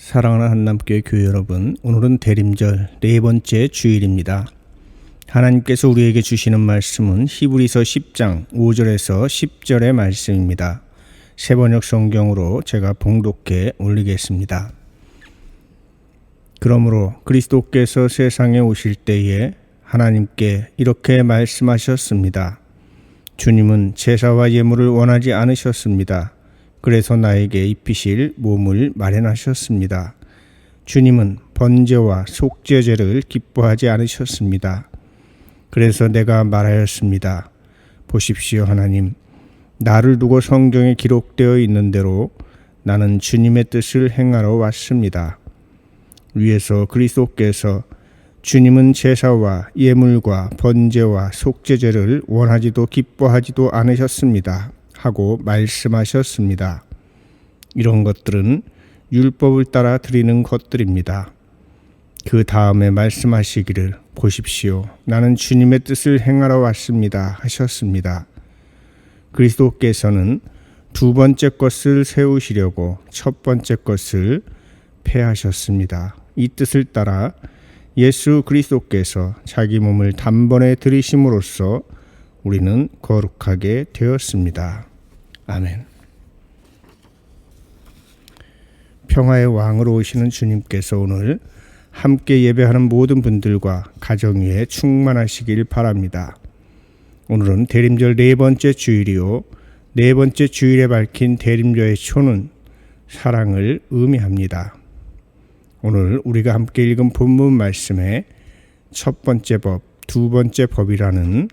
사랑하는 한남교회 교회 여러분, 오늘은 대림절 네 번째 주일입니다. 하나님께서 우리에게 주시는 말씀은 히브리서 10장 5절에서 10절의 말씀입니다. 새번역 성경으로 제가 봉독해 올리겠습니다. 그러므로 그리스도께서 세상에 오실 때에 하나님께 이렇게 말씀하셨습니다. 주님은 제사와 예물을 원하지 않으셨습니다. 그래서 나에게 입히실 몸을 마련하셨습니다. 주님은 번제와 속죄제를 기뻐하지 않으셨습니다. 그래서 내가 말하였습니다. 보십시오, 하나님. 나를 두고 성경에 기록되어 있는 대로 나는 주님의 뜻을 행하러 왔습니다. 위에서 그리스도께서 주님은 제사와 예물과 번제와 속죄제를 원하지도 기뻐하지도 않으셨습니다. 하고 말씀하셨습니다. 이런 것들은 율법을 따라 드리는 것들입니다. 그 다음에 말씀하시기를 보십시오. 나는 주님의 뜻을 행하러 왔습니다. 하셨습니다. 그리스도께서는 두 번째 것을 세우시려고 첫 번째 것을 폐하셨습니다. 이 뜻을 따라 예수 그리스도께서 자기 몸을 단번에 들이심으로써 우리는 거룩하게 되었습니다. 아멘. 평화의 왕으로 오시는 주님께서 오늘 함께 예배하는 모든 분들과 가정 위에 충만하시길 바랍니다. 오늘은 대림절 네 번째 주일이요. 네 번째 주일에 밝힌 대림절의 초는 사랑을 의미합니다. 오늘 우리가 함께 읽은 본문 말씀에 첫 번째 법, 두 번째 법이라는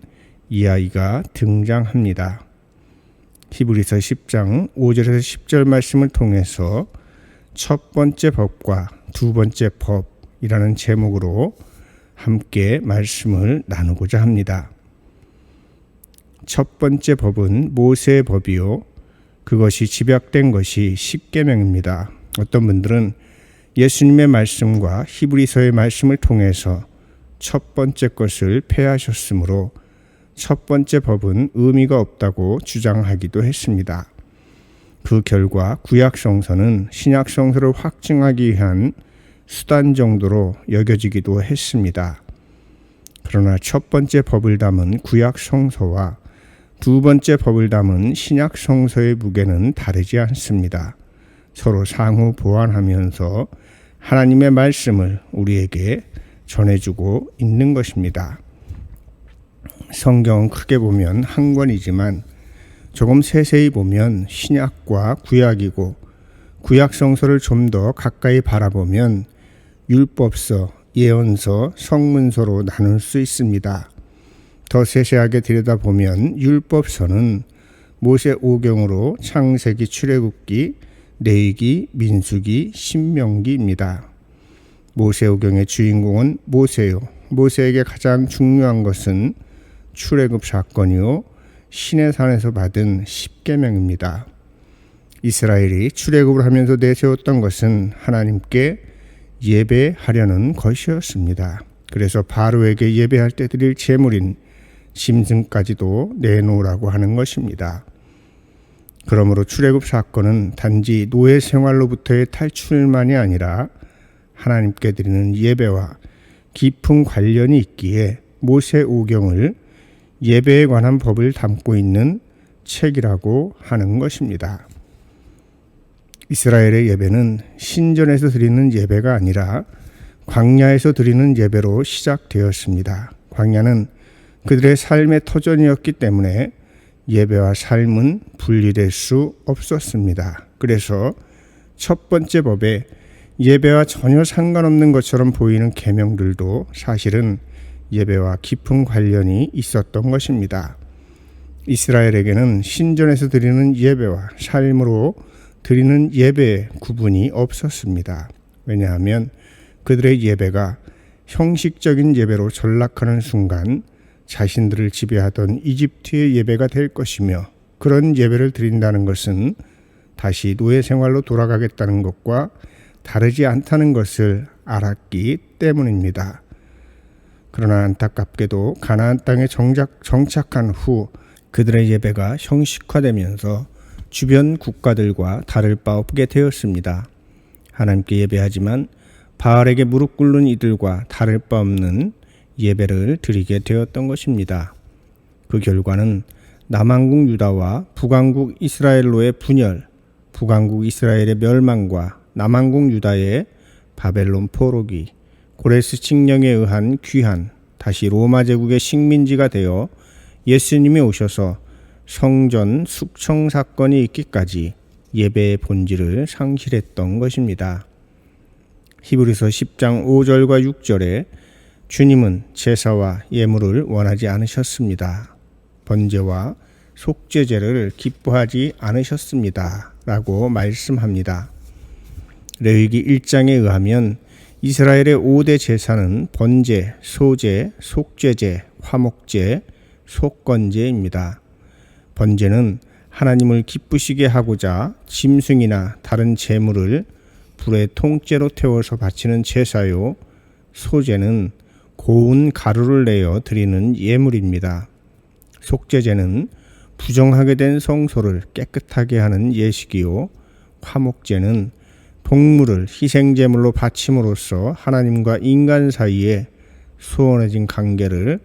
이야기가 등장합니다. 히브리서 10장 5절에서 10절 말씀을 통해서 첫 번째 법과 두 번째 법이라는 제목으로 함께 말씀을 나누고자 합니다. 첫 번째 법은 모세의 법이요. 그것이 집약된 것이 십계명입니다. 어떤 분들은 예수님의 말씀과 히브리서의 말씀을 통해서 첫 번째 것을 폐하셨으므로 첫 번째 법은 의미가 없다고 주장하기도 했습니다. 그 결과 구약성서는 신약성서를 확증하기 위한 수단 정도로 여겨지기도 했습니다. 그러나 첫 번째 법을 담은 구약성서와 두 번째 법을 담은 신약성서의 무게는 다르지 않습니다. 서로 상호 보완하면서 하나님의 말씀을 우리에게 전해주고 있는 것입니다. 성경은 크게 보면 한 권이지만 조금 세세히 보면 신약과 구약이고 구약성서를 좀 더 가까이 바라보면 율법서, 예언서, 성문서로 나눌 수 있습니다. 더 세세하게 들여다보면 율법서는 모세 오경으로 창세기, 출애굽기, 레위기, 민수기, 신명기입니다. 모세 오경의 주인공은 모세요. 모세에게 가장 중요한 것은 출애굽 사건이요. 시내산에서 받은 십계명입니다. 이스라엘이 출애굽을 하면서 내세웠던 것은 하나님께 예배하려는 것이었습니다. 그래서 바로에게 예배할 때 드릴 제물인 짐승까지도 내놓으라고 하는 것입니다. 그러므로 출애굽 사건은 단지 노예 생활로부터의 탈출만이 아니라 하나님께 드리는 예배와 깊은 관련이 있기에 모세 오경을 예배에 관한 법을 담고 있는 책이라고 하는 것입니다. 이스라엘의 예배는 신전에서 드리는 예배가 아니라 광야에서 드리는 예배로 시작되었습니다. 광야는 그들의 삶의 터전이었기 때문에 예배와 삶은 분리될 수 없었습니다. 그래서 첫 번째 법에 예배와 전혀 상관없는 것처럼 보이는 계명들도 사실은 예배와 깊은 관련이 있었던 것입니다. 이스라엘에게는 신전에서 드리는 예배와 삶으로 드리는 예배의 구분이 없었습니다. 왜냐하면 그들의 예배가 형식적인 예배로 전락하는 순간 자신들을 지배하던 이집트의 예배가 될 것이며 그런 예배를 드린다는 것은 다시 노예 생활로 돌아가겠다는 것과 다르지 않다는 것을 알았기 때문입니다. 그러나 안타깝게도 가나안 땅에 정착한 후 그들의 예배가 형식화되면서 주변 국가들과 다를 바 없게 되었습니다. 하나님께 예배하지만 바알에게 무릎 꿇는 이들과 다를 바 없는 예배를 드리게 되었던 것입니다. 그 결과는 남왕국 유다와 북왕국 이스라엘로의 분열, 북왕국 이스라엘의 멸망과 남왕국 유다의 바벨론 포로기, 고레스 칙령에 의한 귀환, 다시 로마 제국의 식민지가 되어 예수님이 오셔서 성전 숙청 사건이 있기까지 예배의 본질을 상실했던 것입니다. 히브리서 10장 5절과 6절에 주님은 제사와 예물을 원하지 않으셨습니다. 번제와 속죄제를 기뻐하지 않으셨습니다. 라고 말씀합니다. 레위기 1장에 의하면 이스라엘의 5대 제사는 번제, 소제, 속죄제, 화목제, 속건제입니다. 번제는 하나님을 기쁘시게 하고자 짐승이나 다른 제물을 불에 통째로 태워서 바치는 제사요, 소제는 고운 가루를 내어 드리는 예물입니다. 속죄제는 부정하게 된 성소를 깨끗하게 하는 예식이요, 화목제는 동물을 희생제물로 바침으로써 하나님과 인간 사이에 소원해진 관계를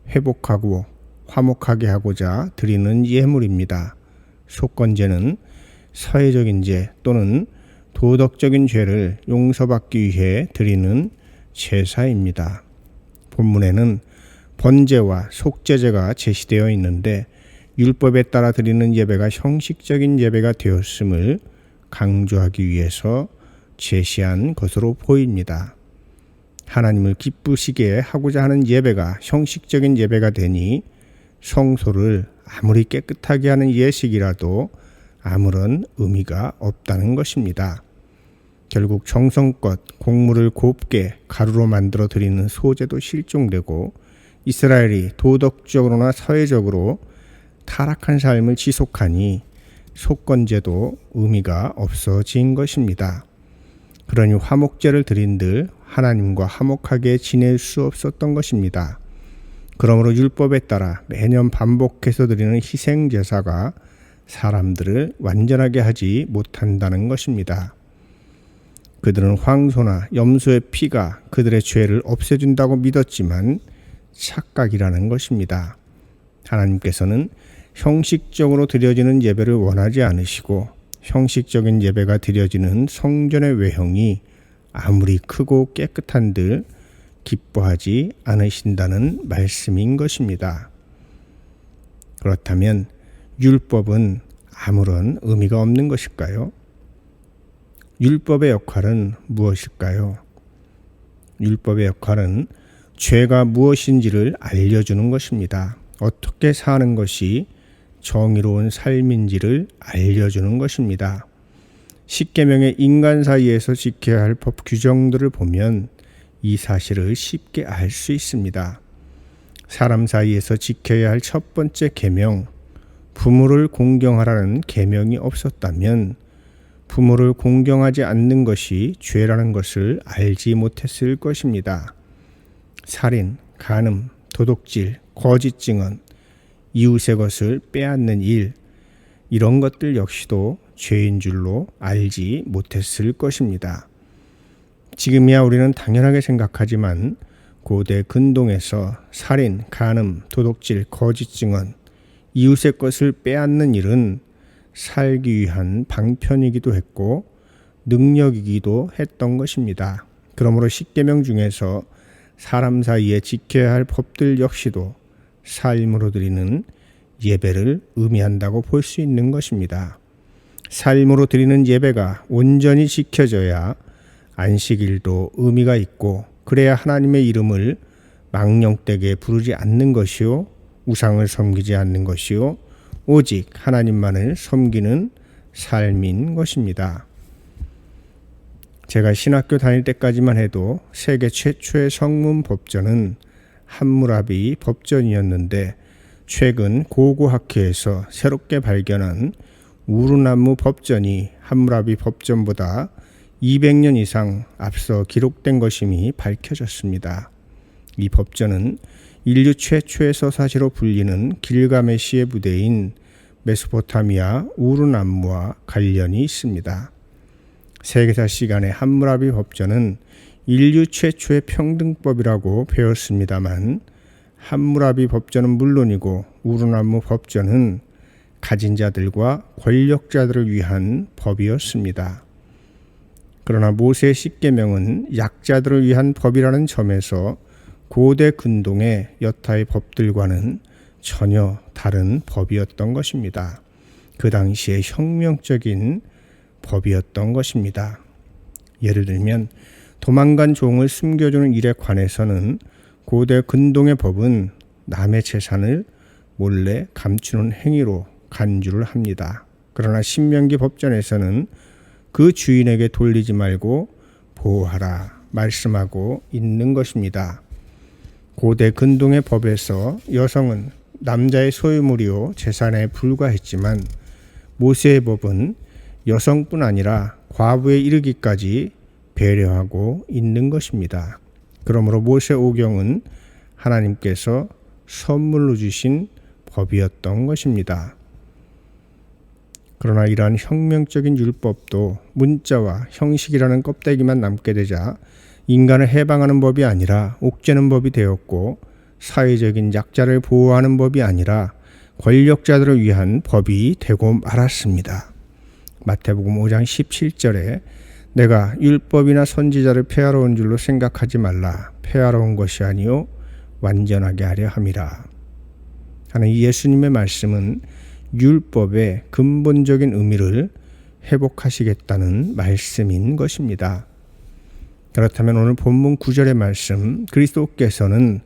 회복하고 화목하게 하고자 드리는 예물입니다. 속건제는 사회적인 죄 또는 도덕적인 죄를 용서받기 위해 드리는 제사입니다. 본문에는 번제와 속죄제가 제시되어 있는데 율법에 따라 드리는 예배가 형식적인 예배가 되었음을 강조하기 위해서 제시한 것으로 보입니다. 하나님을 기쁘시게 하고자 하는 예배가 형식적인 예배가 되니 성소를 아무리 깨끗하게 하는 예식이라도 아무런 의미가 없다는 것입니다. 결국 정성껏 곡물을 곱게 가루로 만들어 드리는 소제도 실종되고 이스라엘이 도덕적으로나 사회적으로 타락한 삶을 지속하니 속건제도 의미가 없어진 것입니다. 그러니 화목제를 드린들 하나님과 화목하게 지낼 수 없었던 것입니다. 그러므로 율법에 따라 매년 반복해서 드리는 희생제사가 사람들을 완전하게 하지 못한다는 것입니다. 그들은 황소나 염소의 피가 그들의 죄를 없애준다고 믿었지만 착각이라는 것입니다. 하나님께서는 형식적으로 드려지는 예배를 원하지 않으시고 형식적인 예배가 드려지는 성전의 외형이 아무리 크고 깨끗한들 기뻐하지 않으신다는 말씀인 것입니다. 그렇다면 율법은 아무런 의미가 없는 것일까요? 율법의 역할은 무엇일까요? 율법의 역할은 죄가 무엇인지를 알려주는 것입니다. 어떻게 사는 것이 정의로운 삶인지를 알려주는 것입니다. 십계명의 인간 사이에서 지켜야 할 법 규정들을 보면 이 사실을 쉽게 알 수 있습니다. 사람 사이에서 지켜야 할 첫 번째 계명, 부모를 공경하라는 계명이 없었다면 부모를 공경하지 않는 것이 죄라는 것을 알지 못했을 것입니다. 살인, 간음, 도둑질, 거짓 증언, 이웃의 것을 빼앗는 일, 이런 것들 역시도 죄인 줄로 알지 못했을 것입니다. 지금이야 우리는 당연하게 생각하지만 고대 근동에서 살인, 간음, 도둑질, 거짓 증언, 이웃의 것을 빼앗는 일은 살기 위한 방편이기도 했고 능력이기도 했던 것입니다. 그러므로 십계명 중에서 사람 사이에 지켜야 할 법들 역시도 삶으로 드리는 예배를 의미한다고 볼 수 있는 것입니다. 삶으로 드리는 예배가 온전히 지켜져야 안식일도 의미가 있고 그래야 하나님의 이름을 망령되게 부르지 않는 것이요 우상을 섬기지 않는 것이요 오직 하나님만을 섬기는 삶인 것입니다. 제가 신학교 다닐 때까지만 해도 세계 최초의 성문 법전은 함무라비 법전이었는데 최근 고고학회에서 새롭게 발견한 우르나무 법전이 함무라비 법전보다 200년 이상 앞서 기록된 것임이 밝혀졌습니다. 이 법전은 인류 최초의 서사시로 불리는 길가메시의 부대인 메소포타미아 우르나무와 관련이 있습니다. 세계사 시간의 함무라비 법전은 인류 최초의 평등법이라고 배웠습니다만 함무라비 법전은 물론이고 우르나무 법전은 가진 자들과 권력자들을 위한 법이었습니다. 그러나 모세의 십계명은 약자들을 위한 법이라는 점에서 고대 근동의 여타의 법들과는 전혀 다른 법이었던 것입니다. 그 당시에 혁명적인 법이었던 것입니다. 예를 들면 도망간 종을 숨겨주는 일에 관해서는 고대 근동의 법은 남의 재산을 몰래 감추는 행위로 간주를 합니다. 그러나 신명기 법전에서는 그 주인에게 돌리지 말고 보호하라 말씀하고 있는 것입니다. 고대 근동의 법에서 여성은 남자의 소유물이요 재산에 불과했지만 모세의 법은 여성뿐 아니라 과부에 이르기까지 배려하고 있는 것입니다. 그러므로 모세 오경은 하나님께서 선물로 주신 법이었던 것입니다. 그러나 이러한 혁명적인 율법도 문자와 형식이라는 껍데기만 남게 되자 인간을 해방하는 법이 아니라 옥죄는 법이 되었고 사회적인 약자를 보호하는 법이 아니라 권력자들을 위한 법이 되고 말았습니다. 마태복음 5장 17절에 내가 율법이나 선지자를 폐하러 온 줄로 생각하지 말라. 폐하러 온 것이 아니요 완전하게 하려 함이라 하는 예수님의 말씀은 율법의 근본적인 의미를 회복하시겠다는 말씀인 것입니다. 그렇다면 오늘 본문 9절의 말씀, 그리스도께서는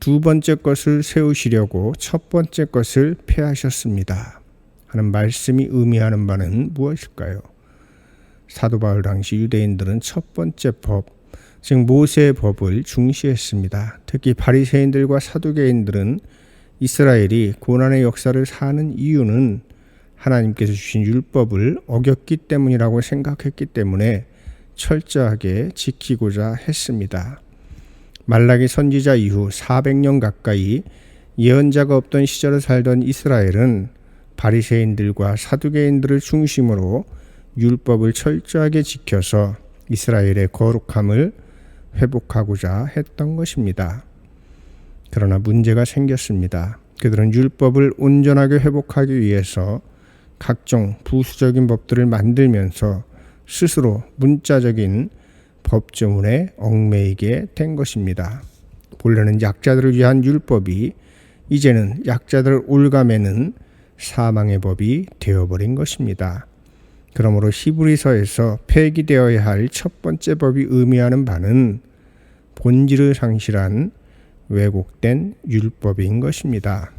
두 번째 것을 세우시려고 첫 번째 것을 폐하셨습니다 하는 말씀이 의미하는 바는 무엇일까요? 사도 바울 당시 유대인들은 첫 번째 법, 즉 모세의 법을 중시했습니다. 특히 바리새인들과 사두개인들은 이스라엘이 고난의 역사를 사는 이유는 하나님께서 주신 율법을 어겼기 때문이라고 생각했기 때문에 철저하게 지키고자 했습니다. 말라기 선지자 이후 400년 가까이 예언자가 없던 시절을 살던 이스라엘은 바리새인들과 사두개인들을 중심으로 율법을 철저하게 지켜서 이스라엘의 거룩함을 회복하고자 했던 것입니다. 그러나 문제가 생겼습니다. 그들은 율법을 온전하게 회복하기 위해서 각종 부수적인 법들을 만들면서 스스로 문자적인 법조문에 얽매이게 된 것입니다. 본래는 약자들을 위한 율법이 이제는 약자들을 올가매는 사망의 법이 되어버린 것입니다. 그러므로 히브리서에서 폐기되어야 할 첫 번째 법이 의미하는 바는 본질을 상실한 왜곡된 율법인 것입니다.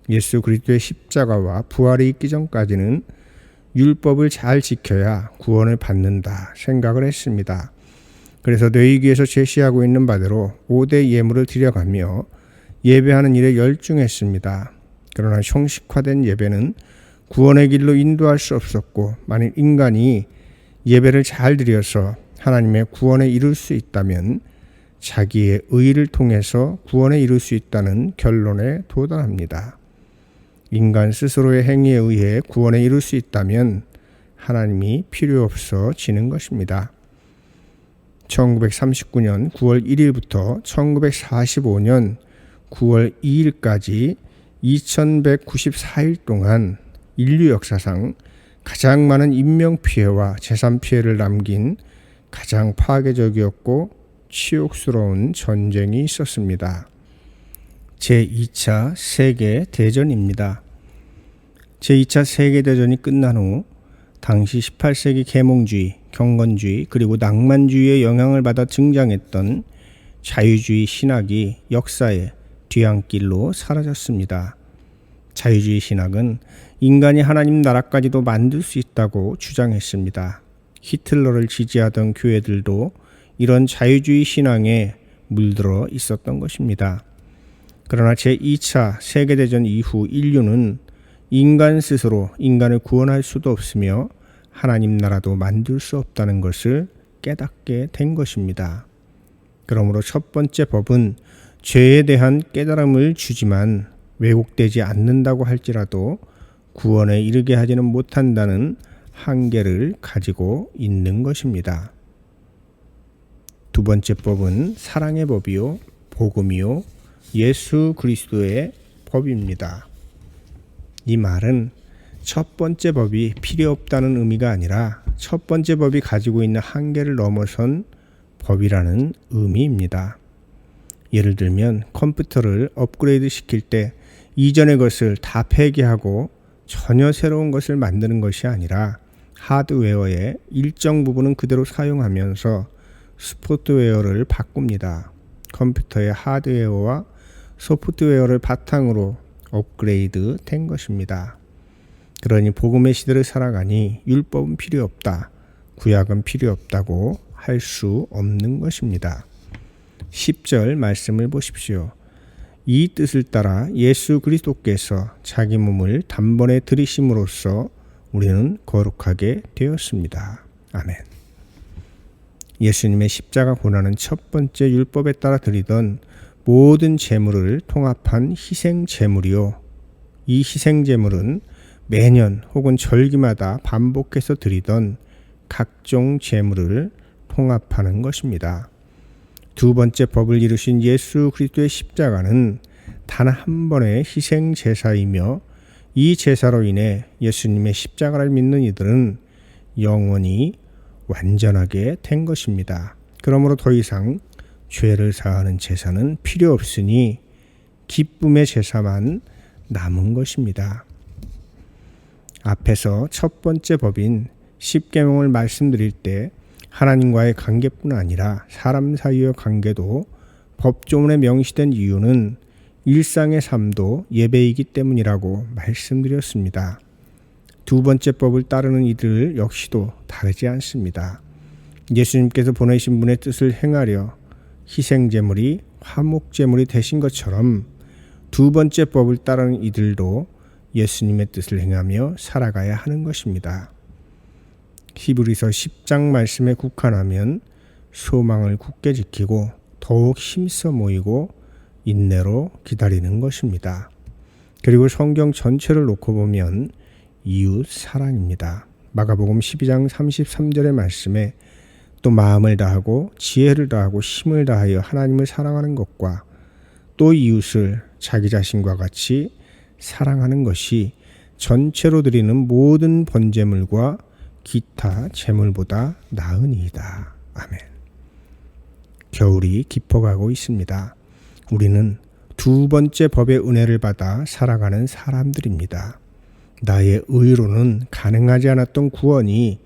예수 그리스도의 십자가와 부활이 있기 전까지는 율법을 잘 지켜야 구원을 받는다 생각을 했습니다. 그래서 뇌이기에서 제시하고 있는 바대로 5대 예물을 드려가며 예배하는 일에 열중했습니다. 그러나 형식화된 예배는 구원의 길로 인도할 수 없었고, 만일 인간이 예배를 잘 드려서 하나님의 구원에 이룰 수 있다면 자기의 의를 통해서 구원에 이룰 수 있다는 결론에 도달합니다. 인간 스스로의 행위에 의해 구원에 이룰 수 있다면 하나님이 필요 없어지는 것입니다. 1939년 9월 1일부터 1945년 9월 2일까지 2194일 동안 인류 역사상 가장 많은 인명피해와 재산피해를 남긴 가장 파괴적이었고 치욕스러운 전쟁이 있었습니다. 제2차 세계대전입니다. 제2차 세계대전이 끝난 후 당시 18세기 계몽주의, 경건주의 그리고 낭만주의의 영향을 받아 등장했던 자유주의 신학이 역사의 뒤안길로 사라졌습니다. 자유주의 신학은 인간이 하나님 나라까지도 만들 수 있다고 주장했습니다. 히틀러를 지지하던 교회들도 이런 자유주의 신앙에 물들어 있었던 것입니다. 그러나 제2차 세계대전 이후 인류는 인간 스스로 인간을 구원할 수도 없으며 하나님 나라도 만들 수 없다는 것을 깨닫게 된 것입니다. 그러므로 첫 번째 법은 죄에 대한 깨달음을 주지만 왜곡되지 않는다고 할지라도 구원에 이르게 하지는 못한다는 한계를 가지고 있는 것입니다. 두 번째 법은 사랑의 법이요, 복음이요, 예수 그리스도의 법입니다. 이 말은 첫 번째 법이 필요 없다는 의미가 아니라 첫 번째 법이 가지고 있는 한계를 넘어선 법이라는 의미입니다. 예를 들면 컴퓨터를 업그레이드 시킬 때 이전의 것을 다 폐기하고 전혀 새로운 것을 만드는 것이 아니라 하드웨어의 일정 부분은 그대로 사용하면서 소프트웨어를 바꿉니다. 컴퓨터의 하드웨어와 소프트웨어를 바탕으로 업그레이드 된 것입니다. 그러니 복음의 시대를 살아가니 율법은 필요 없다, 구약은 필요 없다고 할 수 없는 것입니다. 10절 말씀을 보십시오. 이 뜻을 따라 예수 그리스도께서 자기 몸을 단번에 들이심으로써 우리는 거룩하게 되었습니다. 아멘. 예수님의 십자가 고난은 첫 번째 율법에 따라 드리던 모든 제물을 통합한 희생 제물이요, 이 희생 제물은 매년 혹은 절기마다 반복해서 드리던 각종 제물을 통합하는 것입니다. 두 번째 법을 이루신 예수 그리스도의 십자가는 단 한 번의 희생 제사이며 이 제사로 인해 예수님의 십자가를 믿는 이들은 영원히 완전하게 된 것입니다. 그러므로 더 이상 죄를 사하는 제사는 필요 없으니 기쁨의 제사만 남은 것입니다. 앞에서 첫 번째 법인 십계명을 말씀드릴 때 하나님과의 관계뿐 아니라 사람 사이의 관계도 법조문에 명시된 이유는 일상의 삶도 예배이기 때문이라고 말씀드렸습니다. 두 번째 법을 따르는 이들 역시도 다르지 않습니다. 예수님께서 보내신 분의 뜻을 행하려 희생제물이 화목제물이 되신 것처럼 두 번째 법을 따르는 이들도 예수님의 뜻을 행하며 살아가야 하는 것입니다. 히브리서 10장 말씀에 국한하면 소망을 굳게 지키고 더욱 힘써 모이고 인내로 기다리는 것입니다. 그리고 성경 전체를 놓고 보면 이웃 사랑입니다. 마가복음 12장 33절의 말씀에 또 마음을 다하고 지혜를 다하고 힘을 다하여 하나님을 사랑하는 것과 또 이웃을 자기 자신과 같이 사랑하는 것이 전체로 드리는 모든 번제물과 기타 제물보다 나으니이다. 아멘. 겨울이 깊어가고 있습니다. 우리는 두 번째 법의 은혜를 받아 살아가는 사람들입니다. 나의 의로는 가능하지 않았던 구원이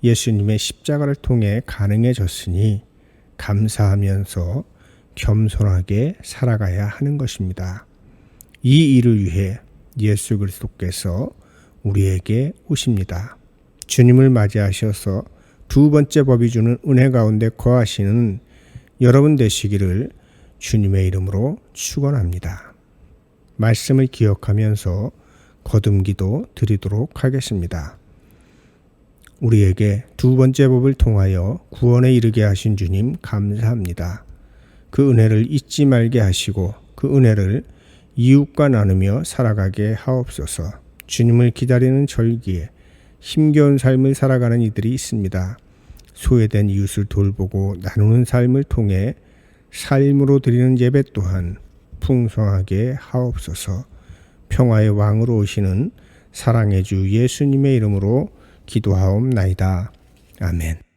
예수님의 십자가를 통해 가능해졌으니 감사하면서 겸손하게 살아가야 하는 것입니다. 이 일을 위해 예수 그리스도께서 우리에게 오십니다. 주님을 맞이하셔서 두 번째 법이 주는 은혜 가운데 거하시는 여러분 되시기를 주님의 이름으로 축원합니다. 말씀을 기억하면서 거듭기도 드리도록 하겠습니다. 우리에게 두 번째 법을 통하여 구원에 이르게 하신 주님 감사합니다. 그 은혜를 잊지 말게 하시고 그 은혜를 이웃과 나누며 살아가게 하옵소서. 주님을 기다리는 절기에 힘겨운 삶을 살아가는 이들이 있습니다. 소외된 이웃을 돌보고 나누는 삶을 통해 삶으로 드리는 예배 또한 풍성하게 하옵소서. 평화의 왕으로 오시는 사랑의 주 예수님의 이름으로 기도하옵나이다. 아멘.